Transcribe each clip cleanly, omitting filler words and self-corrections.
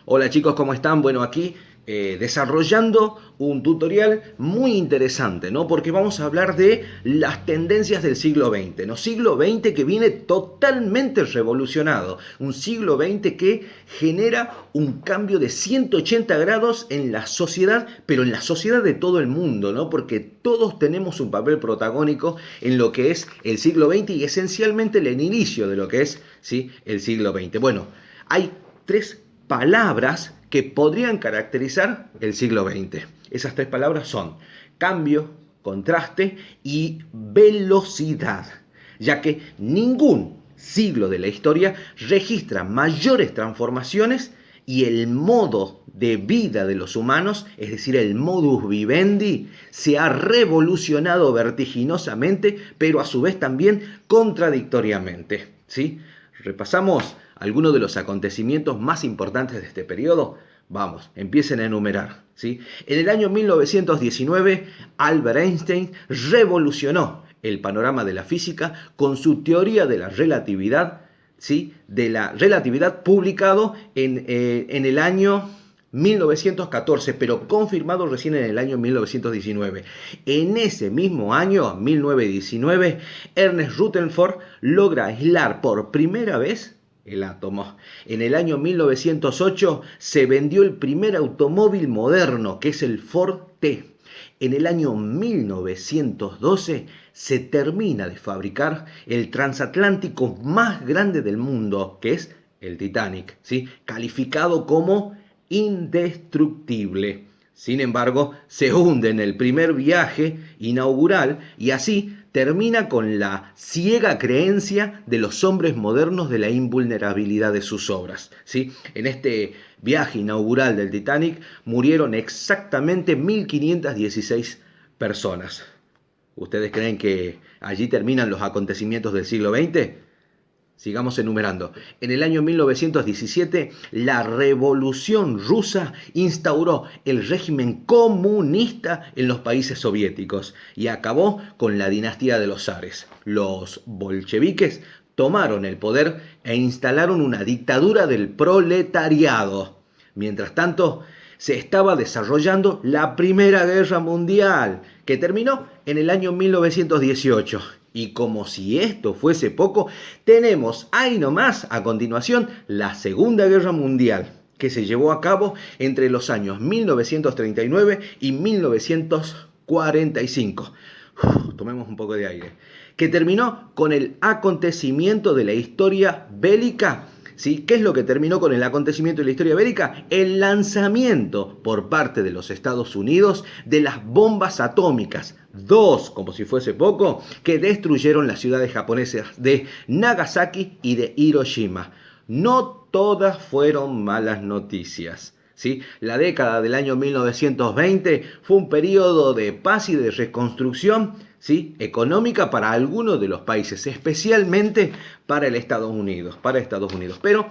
Hola chicos, ¿cómo están? Bueno, aquí desarrollando un tutorial muy interesante, ¿no? Porque vamos a hablar de las tendencias del siglo XX, ¿no? Siglo XX que viene totalmente revolucionado, un siglo XX que genera un cambio de 180 grados en la sociedad, pero en la sociedad de todo el mundo, ¿no? Porque todos tenemos un papel protagónico en lo que es el siglo XX y esencialmente el inicio de lo que es, ¿sí?, el siglo XX. Bueno, hay tres palabras que podrían caracterizar el siglo XX. Esas tres palabras son cambio, contraste y velocidad, ya que ningún siglo de la historia registra mayores transformaciones y el modo de vida de los humanos, es decir, el modus vivendi, se ha revolucionado vertiginosamente, pero a su vez también contradictoriamente, ¿sí? Repasamos algunos de los acontecimientos más importantes de este periodo. Vamos, empiecen a enumerar, ¿sí? En el año 1919, Albert Einstein revolucionó el panorama de la física con su teoría de la relatividad, ¿sí?, de la relatividad publicado en el año 1914, pero confirmado recién en el año 1919. En ese mismo año, 1919, Ernest Rutherford logra aislar por primera vez el átomo. En el año 1908 se vendió el primer automóvil moderno, que es el Ford T. En el año 1912 se termina de fabricar el transatlántico más grande del mundo, que es el Titanic, ¿sí?, calificado como indestructible. Sin embargo, se hunde en el primer viaje inaugural y así termina con la ciega creencia de los hombres modernos de la invulnerabilidad de sus obras, ¿sí? En este viaje inaugural del Titanic murieron exactamente 1516 personas. ¿Ustedes creen que allí terminan los acontecimientos del siglo XX? Sigamos enumerando. En el año 1917, la Revolución Rusa instauró el régimen comunista en los países soviéticos y acabó con la dinastía de los zares. Los bolcheviques tomaron el poder e instalaron una dictadura del proletariado. Mientras tanto, se estaba desarrollando la Primera Guerra Mundial, que terminó en el año 1918. Y como si esto fuese poco, tenemos ahí nomás a continuación la Segunda Guerra Mundial, que se llevó a cabo entre los años 1939 y 1945. Tomemos un poco de aire. Que terminó con el acontecimiento de la historia bélica. ¿Sí? ¿Qué es lo que terminó con el acontecimiento de la historia bélica? El lanzamiento por parte de los Estados Unidos de las bombas atómicas, dos, como si fuese poco, que destruyeron las ciudades japonesas de Nagasaki y de Hiroshima. No todas fueron malas noticias, ¿sí? La década del año 1920 fue un periodo de paz y de reconstrucción, ¿sí?, económica para algunos de los países, especialmente para Estados Unidos, pero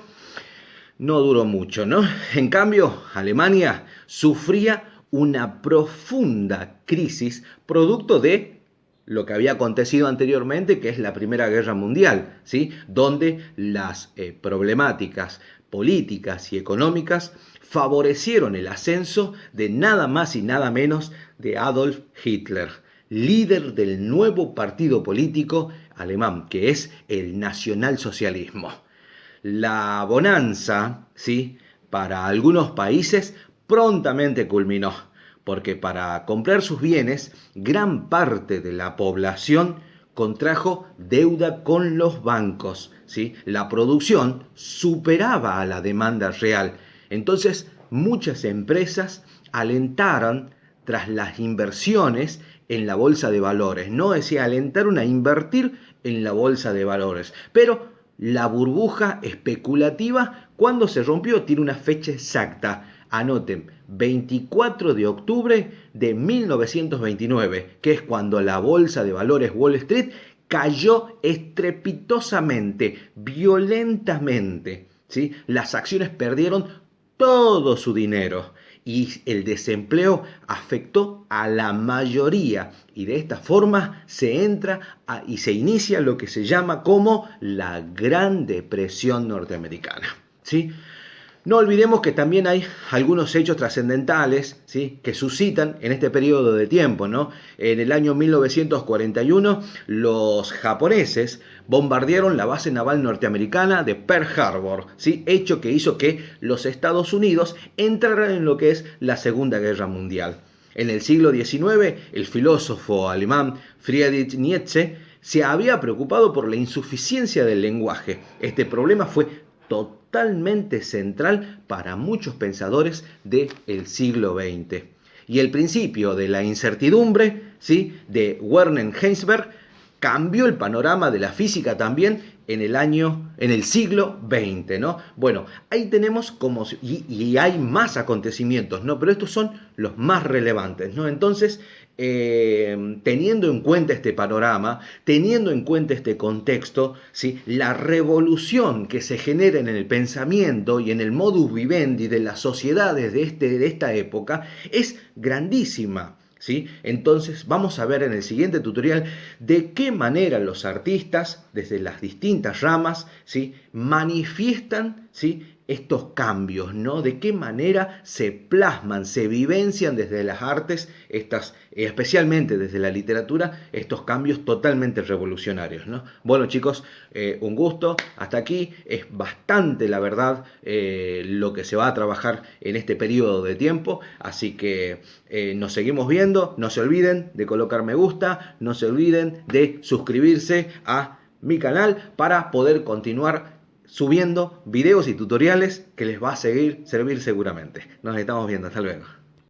no duró mucho, ¿no? En cambio, Alemania sufría una profunda crisis producto de lo que había acontecido anteriormente, que es la Primera Guerra Mundial, ¿sí?, donde las problemáticas políticas y económicas favorecieron el ascenso de nada más y nada menos de Adolf Hitler, líder del nuevo partido político alemán, que es el nacionalsocialismo. La bonanza, ¿sí?, para algunos países prontamente culminó, porque para comprar sus bienes, gran parte de la población contrajo deuda con los bancos, ¿sí? La producción superaba a la demanda real. Entonces, muchas empresas alentaron tras las inversiones en la bolsa de valores, ¿no? Es decir, alentaron a invertir en la bolsa de valores. Pero la burbuja especulativa, ¿cuándo se rompió? Tiene una fecha exacta. Anoten, 24 de octubre de 1929, que es cuando la bolsa de valores Wall Street cayó estrepitosamente, violentamente, ¿sí? Las acciones perdieron todo su dinero y el desempleo afectó a la mayoría y de esta forma se entra y se inicia lo que se llama como la Gran Depresión norteamericana, ¿sí? No olvidemos que también hay algunos hechos trascendentales, ¿sí?, que suscitan en este periodo de tiempo, ¿no? En el año 1941, los japoneses bombardearon la base naval norteamericana de Pearl Harbor, ¿sí?, hecho que hizo que los Estados Unidos entraran en lo que es la Segunda Guerra Mundial. En el siglo XIX, el filósofo alemán Friedrich Nietzsche se había preocupado por la insuficiencia del lenguaje. Este problema fue totalmente central para muchos pensadores del siglo XX. Y el principio de la incertidumbre, ¿sí?, de Werner Heisenberg cambió el panorama de la física también en el siglo XX, ¿no? Bueno, ahí tenemos y hay más acontecimientos, ¿no? Pero estos son los más relevantes, ¿no? Entonces, teniendo en cuenta este panorama, teniendo en cuenta este contexto, ¿sí?, la revolución que se genera en el pensamiento y en el modus vivendi de las sociedades de esta época es grandísima. ¿Sí? Entonces vamos a ver en el siguiente tutorial de qué manera los artistas, desde las distintas ramas, ¿sí?, manifiestan, ¿sí?, estos cambios, ¿no? De qué manera se plasman, se vivencian desde las artes, especialmente desde la literatura, estos cambios totalmente revolucionarios, ¿no? Bueno, chicos, un gusto. Hasta aquí es bastante, la verdad, lo que se va a trabajar en este periodo de tiempo, así que nos seguimos viendo. No se olviden de colocar me gusta, no se olviden de suscribirse a mi canal para poder continuar subiendo videos y tutoriales que les va a servir seguramente. Nos estamos viendo, hasta luego.